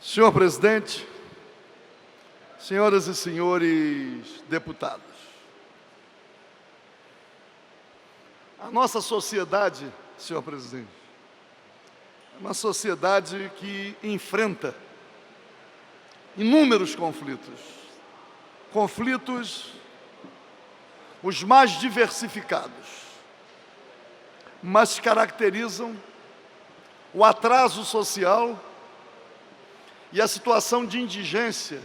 Senhor presidente, senhoras e senhores deputados, a nossa sociedade, senhor presidente, é uma sociedade que enfrenta inúmeros conflitos os mais diversificados, mas caracterizam o atraso social e a situação de indigência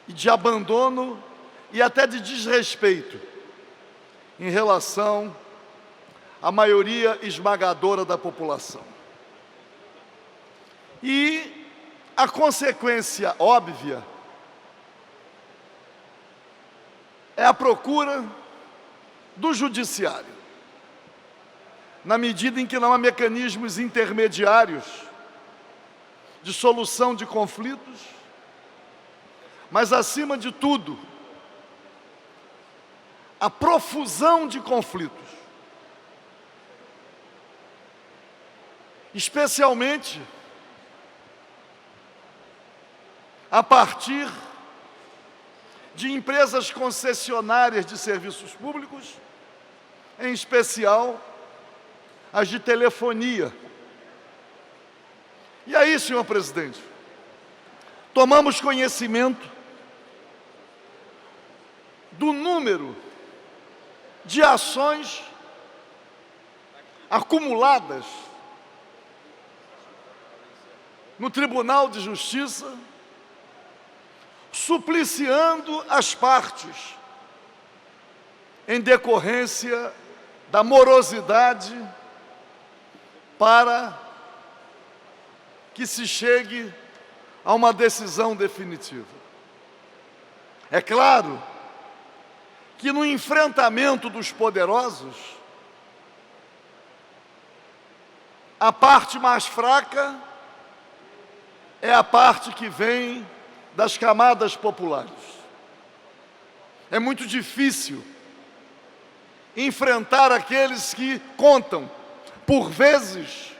e de abandono e até de desrespeito em relação à maioria esmagadora da população. E a consequência óbvia é a procura do judiciário, na medida em que não há mecanismos intermediários de solução de conflitos, mas, acima de tudo, a profusão de conflitos, especialmente a partir de empresas concessionárias de serviços públicos, em especial as de telefonia. E aí, senhor presidente, tomamos conhecimento do número de ações acumuladas no Tribunal de Justiça, supliciando as partes em decorrência da morosidade para que se chegue a uma decisão definitiva. É claro que no enfrentamento dos poderosos, a parte mais fraca é a parte que vem das camadas populares. É muito difícil enfrentar aqueles que contam, por vezes,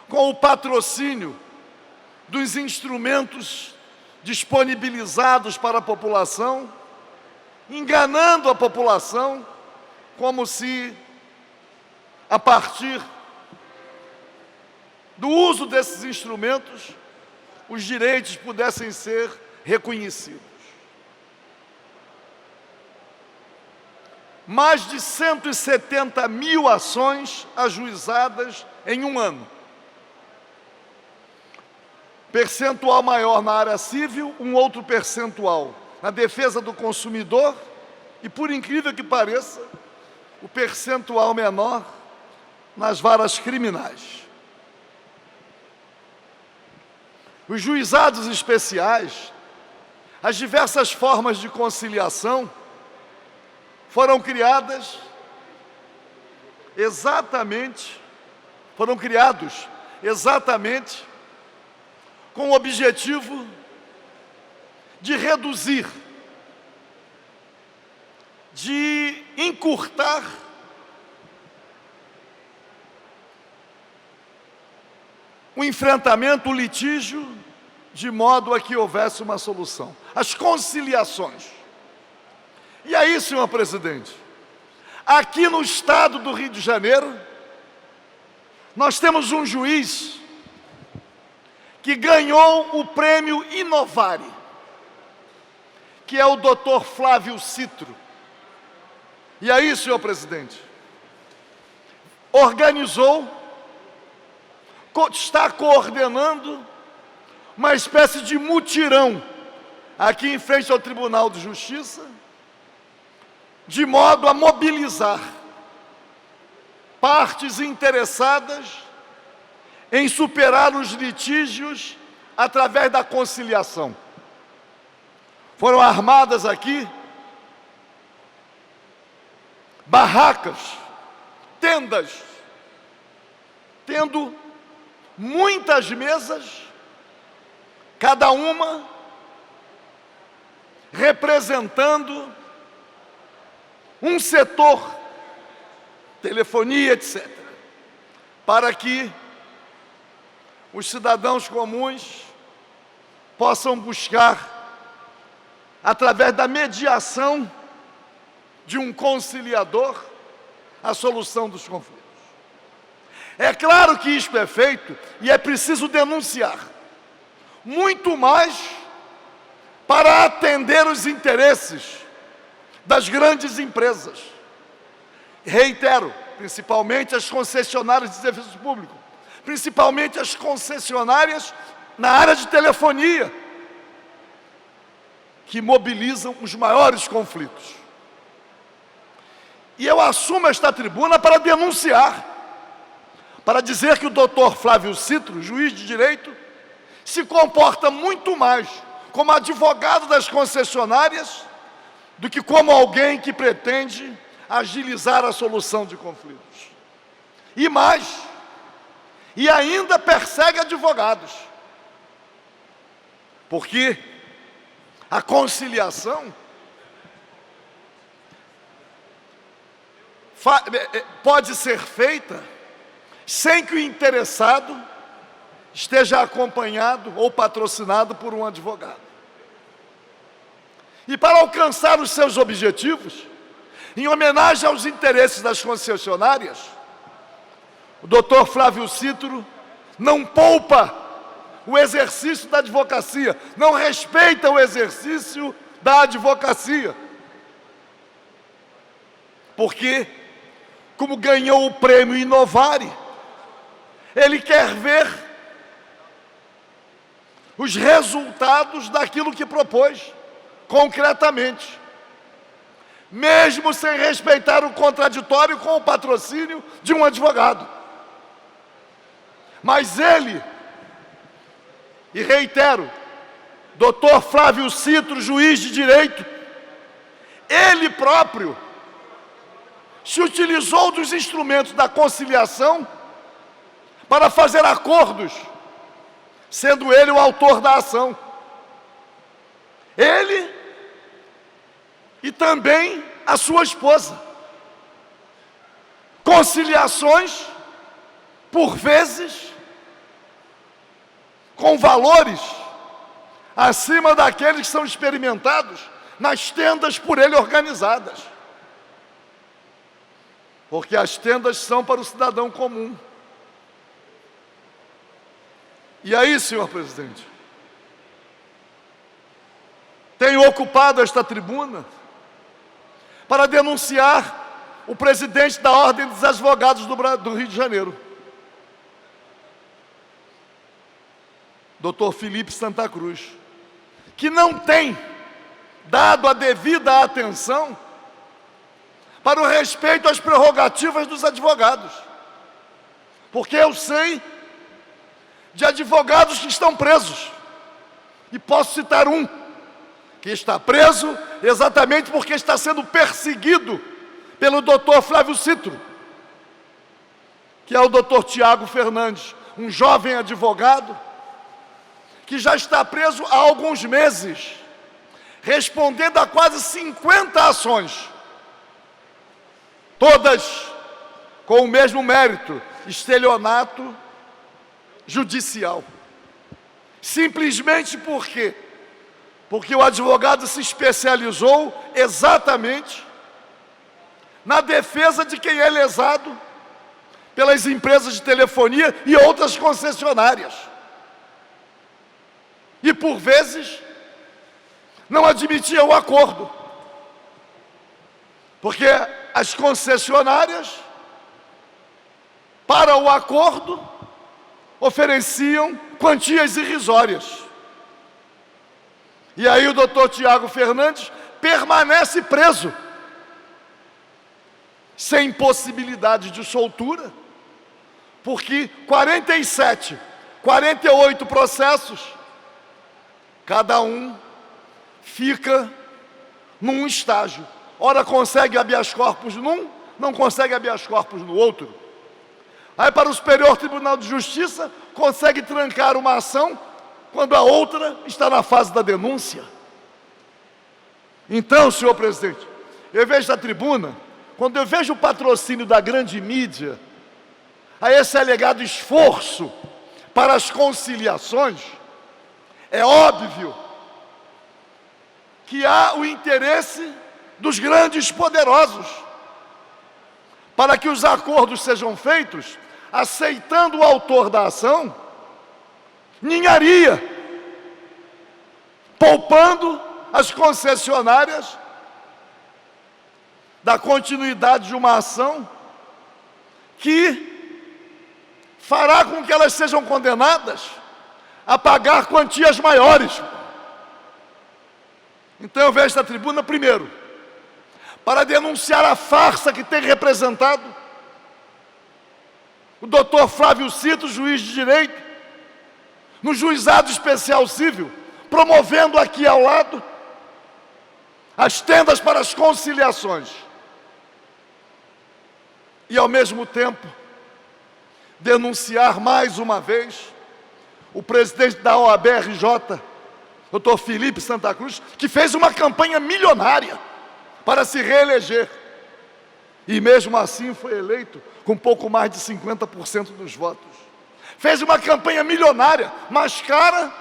com o patrocínio dos instrumentos disponibilizados para a população, enganando a população, como se, a partir do uso desses instrumentos, os direitos pudessem ser reconhecidos. Mais de 170 mil ações ajuizadas em um ano. Percentual maior na área civil, um outro percentual na defesa do consumidor e, por incrível que pareça, o percentual menor nas varas criminais. Os juizados especiais, as diversas formas de conciliação foram criados exatamente com o objetivo de reduzir, de encurtar o enfrentamento, o litígio, de modo a que houvesse uma solução. As conciliações. E aí, senhor presidente, aqui no estado do Rio de Janeiro, nós temos um juiz que ganhou o prêmio Inovare, que é o Dr. Flávio Citro. E aí, senhor presidente, está coordenando uma espécie de mutirão aqui em frente ao Tribunal de Justiça, de modo a mobilizar partes interessadas em superar os litígios através da conciliação. Foram armadas aqui barracas, tendas, tendo muitas mesas, cada uma representando um setor, telefonia, etc., para que os cidadãos comuns possam buscar, através da mediação de um conciliador, a solução dos conflitos. É claro que isto é feito e é preciso denunciar, muito mais para atender os interesses das grandes empresas. Reitero, principalmente as concessionárias de serviço público, principalmente as concessionárias na área de telefonia, que mobilizam os maiores conflitos. E eu assumo esta tribuna para denunciar, para dizer que o doutor Flávio Citro, juiz de direito, se comporta muito mais como advogado das concessionárias do que como alguém que pretende agilizar a solução de conflitos. E mais, e ainda persegue advogados, porque a conciliação pode ser feita sem que o interessado esteja acompanhado ou patrocinado por um advogado. E para alcançar os seus objetivos, em homenagem aos interesses das concessionárias, o doutor Flávio Citro não poupa o exercício da advocacia, não respeita o exercício da advocacia. Porque, como ganhou o prêmio Inovare, ele quer ver os resultados daquilo que propôs, concretamente, mesmo sem respeitar o contraditório com o patrocínio de um advogado. Mas ele, e reitero, doutor Flávio Citro, juiz de direito, ele próprio se utilizou dos instrumentos da conciliação para fazer acordos, sendo ele o autor da ação. Ele e também a sua esposa. Conciliações, por vezes, com valores acima daqueles que são experimentados nas tendas por ele organizadas. Porque as tendas são para o cidadão comum. E aí, senhor presidente, tenho ocupado esta tribuna para denunciar o presidente da Ordem dos Advogados do Rio de Janeiro, doutor Felipe Santa Cruz, que não tem dado a devida atenção para o respeito às prerrogativas dos advogados. Porque eu sei de advogados que estão presos, e posso citar um, que está preso exatamente porque está sendo perseguido pelo doutor Flávio Citro, que é o doutor Tiago Fernandes, um jovem advogado, que já está preso há alguns meses, respondendo a quase 50 ações, todas com o mesmo mérito, estelionato judicial. Simplesmente porque o advogado se especializou exatamente na defesa de quem é lesado pelas empresas de telefonia e outras concessionárias. E, por vezes, não admitia o acordo. Porque as concessionárias, para o acordo, ofereciam quantias irrisórias. E aí o doutor Tiago Fernandes permanece preso, sem possibilidade de soltura, porque 47, 48 processos, cada um fica num estágio. Ora consegue habeas corpus num, não consegue habeas corpus no outro. Aí para o Superior Tribunal de Justiça, consegue trancar uma ação, quando a outra está na fase da denúncia. Então, senhor presidente, eu vejo a tribuna, quando eu vejo o patrocínio da grande mídia a esse alegado esforço para as conciliações, É óbvio que há o interesse dos grandes poderosos para que os acordos sejam feitos aceitando o autor da ação, ninharia, poupando as concessionárias da continuidade de uma ação que fará com que elas sejam condenadas a pagar quantias maiores. Então eu vejo esta tribuna, primeiro, para denunciar a farsa que tem representado o doutor Flávio Cito, juiz de direito, no Juizado Especial Civil, promovendo aqui ao lado as tendas para as conciliações. E ao mesmo tempo, denunciar mais uma vez o presidente da OAB-RJ, doutor Felipe Santa Cruz, que fez uma campanha milionária para se reeleger. E mesmo assim foi eleito com pouco mais de 50% dos votos. Fez uma campanha milionária, mais cara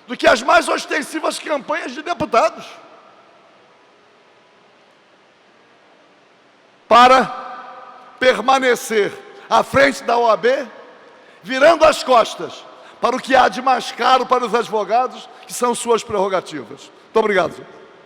do que as mais ostensivas campanhas de deputados, para permanecer à frente da OAB, virando as costas para o que há de mais caro para os advogados, que são suas prerrogativas. Muito obrigado.